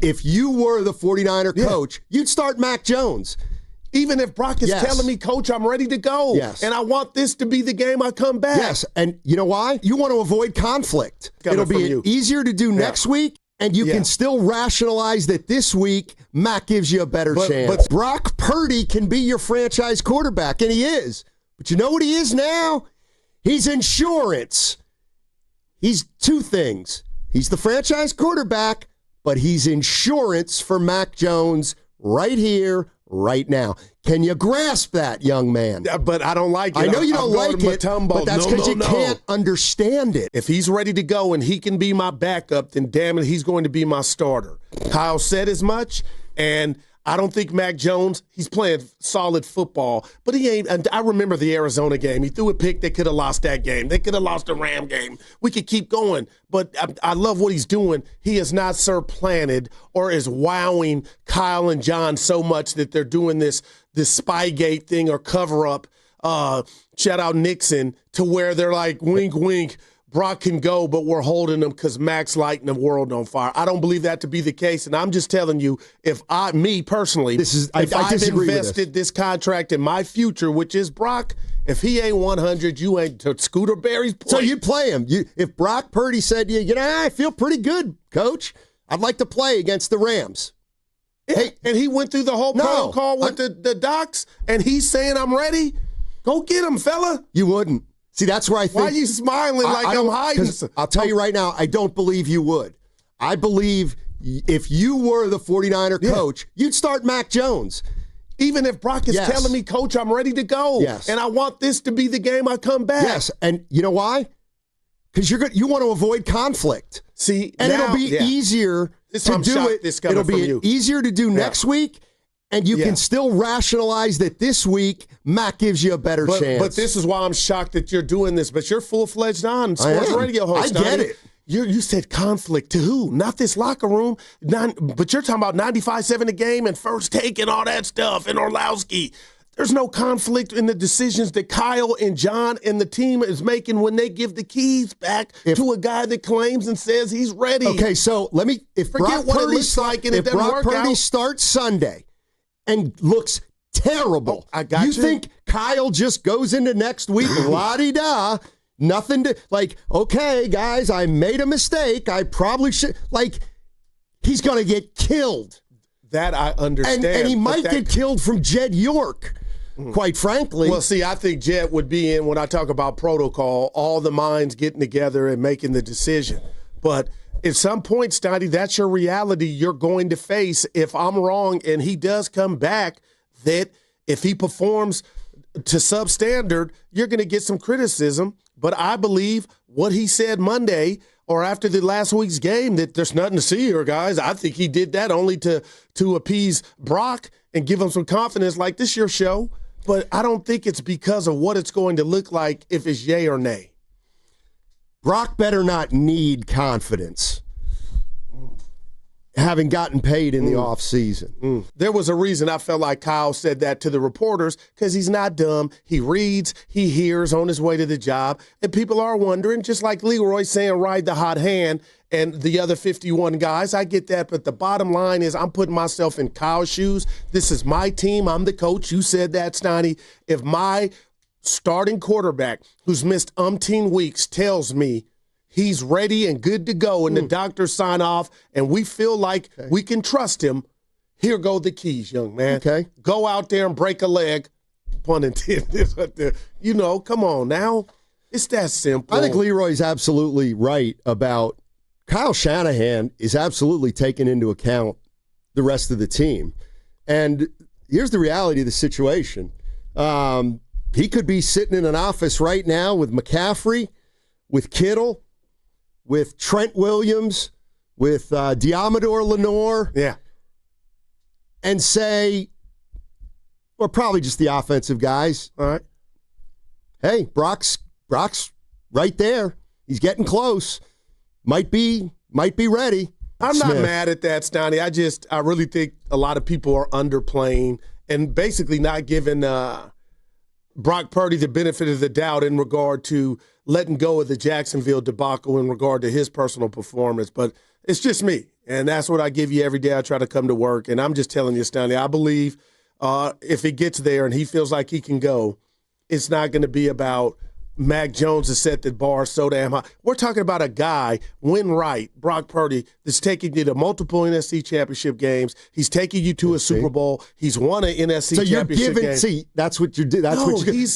If you were the 49er coach, you'd start Mac Jones. Even if Brock is telling me, Coach, I'm ready to go. Yes. And I want this to be the game I come back. Yes. And you know why? You want to avoid conflict. It'll be easier to do next week, and you can still rationalize that this week Mac gives you a better chance. But Brock Purdy can be your franchise quarterback, and he is. But you know what he is now? He's insurance. He's two things. He's the franchise quarterback, but he's insurance for Mac Jones right here, right now. Can you grasp that, young man? Yeah, but I don't like it. I know you don't like it, but that's because you can't understand it. If he's ready to go and he can be my backup, then damn it, he's going to be my starter. Kyle said as much, and I don't think Mac Jones, he's playing solid football, but he ain't. And I remember the Arizona game. He threw a pick. They could have lost that game. They could have lost the Ram game. We could keep going, but I love what he's doing. He is not supplanted or is wowing Kyle and John so much that they're doing this Spygate thing or cover-up, shout out Nixon, to where they're like, wink, wink, Brock can go, but we're holding him because Mac's lighting the world on fire. I don't believe that to be the case, and I'm just telling you, me personally, I've invested this contract in my future, which is Brock, if he ain't 100, you ain't to Scooter Berry's point. So you'd play him. If Brock Purdy said to you, I feel pretty good, Coach. I'd like to play against the Rams. Hey, and he went through the whole protocol with the docs, and he's saying, I'm ready. Go get him, fella. You wouldn't. See, that's where I think. Why are you smiling like I'm hiding? I'll tell you right now, I don't believe you would. I believe if you were the 49er coach, you'd start Mac Jones. Even if Brock is telling me, Coach, I'm ready to go. Yes. And I want this to be the game I come back. Yes, and you know why? Because you want to avoid conflict. See, and it'll be easier to do it. It'll be easier to do next week. And you can still rationalize that this week Mac gives you a better chance. But this is why I'm shocked that you're doing this. But you're full-fledged on sports radio host. I get it. You said conflict to who? Not this locker room. But you're talking about 95-7 a game and first take and all that stuff and Orlowski. There's no conflict in the decisions that Kyle and John and the team is making when they give the keys back to a guy that claims and says he's ready. Okay, so if Brock Purdy starts Sunday and looks terrible, I got you. Think Kyle just goes into next week, la-di-da, nothing to, okay, guys, I made a mistake. I probably should, he's going to get killed. That I understand. And he might get killed from Jed York, quite frankly. Well, see, I think Jed would be in, when I talk about protocol, all the minds getting together and making the decision. But at some point, Stoney, that's your reality you're going to face. If I'm wrong and he does come back, that if he performs to substandard, you're going to get some criticism. But I believe what he said Monday or after the last week's game, that there's nothing to see here, guys. I think he did that only to appease Brock and give him some confidence, like, this your show. But I don't think it's because of what it's going to look like if it's yay or nay. Brock better not need confidence, having gotten paid in the offseason. There was a reason I felt like Kyle said that to the reporters, because he's not dumb. He reads, he hears on his way to the job, and people are wondering, just like Leroy saying ride the hot hand and the other 51 guys. I get that, but the bottom line is I'm putting myself in Kyle's shoes. This is my team. I'm the coach. You said that, Stoney. If my starting quarterback, who's missed umpteen weeks, tells me he's ready and good to go, and the doctors sign off, and we feel like we can trust him, here go the keys, young man. Okay. Go out there and break a leg, pun intended. Come on now. It's that simple. I think Leroy's absolutely right about Kyle Shanahan is absolutely taking into account the rest of the team. And here's the reality of the situation. He could be sitting in an office right now with McCaffrey, with Kittle, with Trent Williams, with Diamador Lenore. Yeah. And say, or probably just the offensive guys. All right. Hey, Brock's right there. He's getting close. Might be ready. I'm not mad at that, Stoney. I really think a lot of people are underplaying and basically not giving Brock Purdy the benefit of the doubt in regard to letting go of the Jacksonville debacle in regard to his personal performance. But it's just me. And that's what I give you every day I try to come to work. And I'm just telling you, Stanley, I believe if it gets there and he feels like he can go, it's not going to be about Mac Jones has set the bar so damn high. We're talking about a guy, win right, Brock Purdy, that's taking you to multiple NFC championship games. He's taking you to a Super Bowl. He's won an NFC championship game. See, that's what you're doing.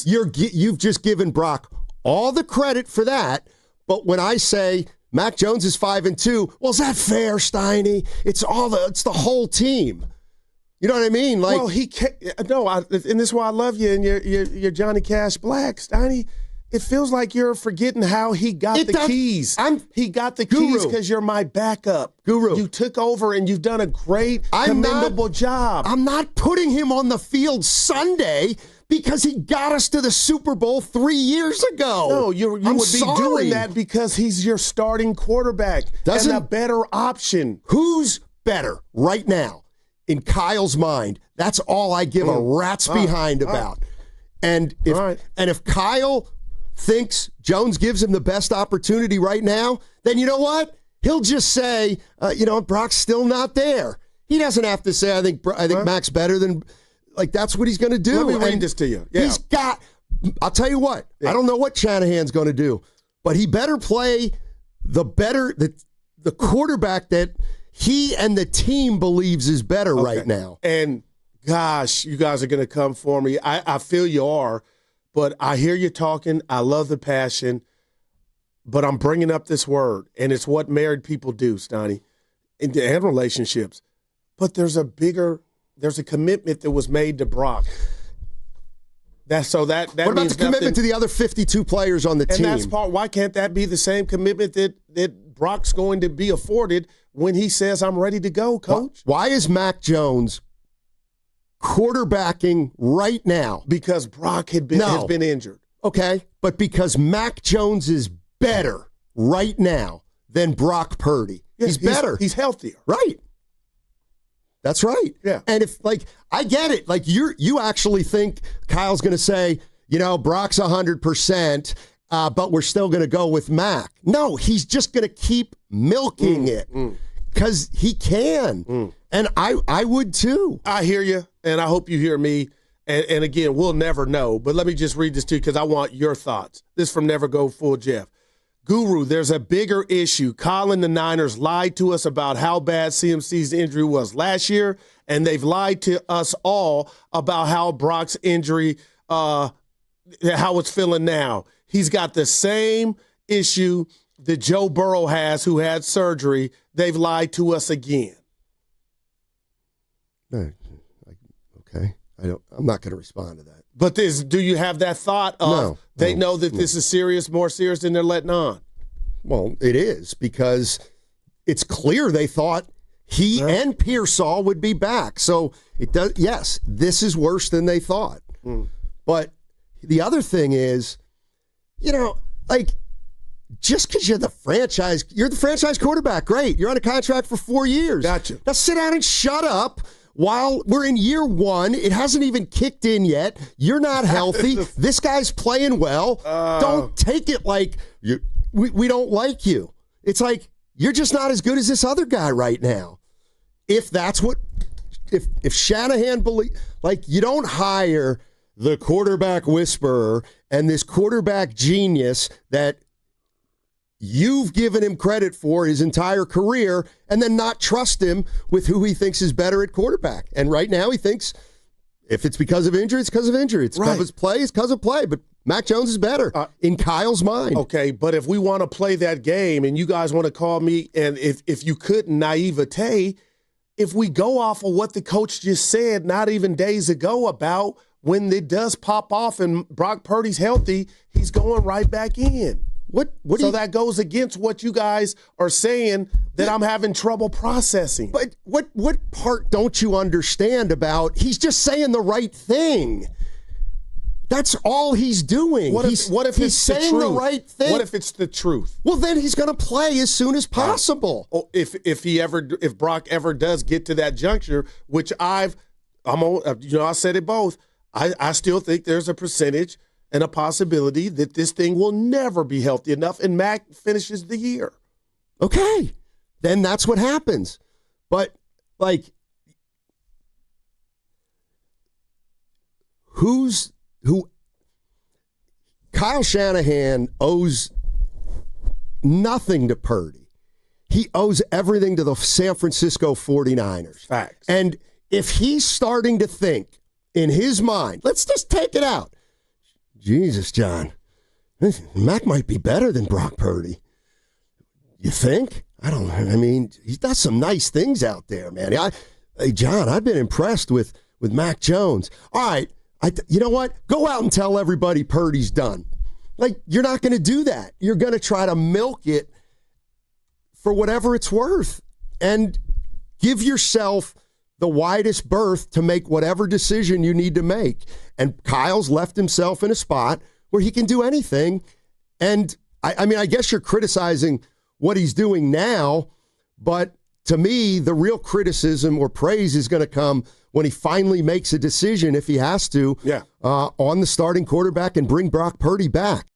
You've just given Brock all the credit for that. But when I say Mac Jones is 5-2, well, is that fair, Steiny? It's the whole team. You know what I mean? Like, well, he can't. No, and this is why I love you and you're Johnny Cash Black, Steiny. It feels like you're forgetting how he got the keys. He got the keys because you're my backup. Guru. You took over and you've done a great, commendable job. I'm not putting him on the field Sunday because he got us to the Super Bowl 3 years ago. No, you would be doing that because he's your starting quarterback and a better option. Who's better right now in Kyle's mind? That's all I give a rat's behind about. And if Kyle thinks Jones gives him the best opportunity right now, then you know what? He'll just say, Brock's still not there. He doesn't have to say, I think Mac's better than, like, that's what he's going to do. Let me read this to you. Yeah. I'll tell you what, I don't know what Shanahan's going to do, but he better play the quarterback that he and the team believes is better right now. And gosh, you guys are going to come for me. I feel you are. But I hear you talking. I love the passion. But I'm bringing up this word, and it's what married people do, Stoney, and relationships. But there's a commitment that was made to Brock. What about the commitment to the other 52 players on the team? And that's why can't that be the same commitment that Brock's going to be afforded when he says, I'm ready to go, Coach? Why is Mac Jones quarterbacking right now? Because Brock has been injured. Okay, but because Mac Jones is better right now than Brock Purdy. Yeah, he's better. He's healthier. Right. That's right. Yeah. And I get it. Like, you actually think Kyle's going to say, Brock's 100%, but we're still going to go with Mac. No, he's just going to keep milking it because he can. And I would too. I hear you, and I hope you hear me. And again, we'll never know. But let me just read this to you because I want your thoughts. This from Never Go Full Jeff. Guru, there's a bigger issue. Kyle and the Niners lied to us about how bad CMC's injury was last year, and they've lied to us all about how Brock's injury, how it's feeling now. He's got the same issue that Joe Burrow has, who had surgery. They've lied to us again. Okay. I'm not going to respond to that. But do you have that thought of they know that this is more serious than they're letting on? Well, it is, because it's clear they thought he and Pearsall would be back. So it does. Yes, this is worse than they thought. But the other thing is, just because you're the franchise quarterback, great. You're on a contract for 4 years. Gotcha. Now sit down and shut up. While we're in year one, it hasn't even kicked in yet. You're not healthy. This guy's playing well. Don't take it like we don't like you. It's like you're just not as good as this other guy right now. If that's if Shanahan you don't hire the quarterback whisperer and this quarterback genius that you've given him credit for his entire career and then not trust him with who he thinks is better at quarterback. And right now he thinks if it's because of injury, it's because of injury. It's because of play, it's because of play. But Mac Jones is better in Kyle's mind. Okay, but if we want to play that game and you guys want to call me, and if you couldn't, naivete, if we go off of what the coach just said not even days ago about when it does pop off and Brock Purdy's healthy, he's going right back in. That goes against what you guys are saying that I'm having trouble processing. But what part don't you understand about he's just saying the right thing? That's all he's doing. What if he's saying the right thing? What if it's the truth? Well, then he's going to play as soon as possible. If Brock ever does get to that juncture, which I said it both. I still think there's a percentage and a possibility that this thing will never be healthy enough, and Mac finishes the year. Okay. then that's what happens. But, like, who Kyle Shanahan owes nothing to Purdy. He owes everything to the San Francisco 49ers. Facts. And if he's starting to think in his mind, let's just take it out. Jesus, John, Mac might be better than Brock Purdy. You think? I mean, he's got some nice things out there, man. Hey, John, I've been impressed with Mac Jones. All right, you know what? Go out and tell everybody Purdy's done. Like, you're not going to do that. You're going to try to milk it for whatever it's worth and give yourself the widest berth to make whatever decision you need to make. And Kyle's left himself in a spot where he can do anything. And I mean, I guess you're criticizing what he's doing now, but to me, the real criticism or praise is going to come when he finally makes a decision, if he has to, on the starting quarterback and bring Brock Purdy back.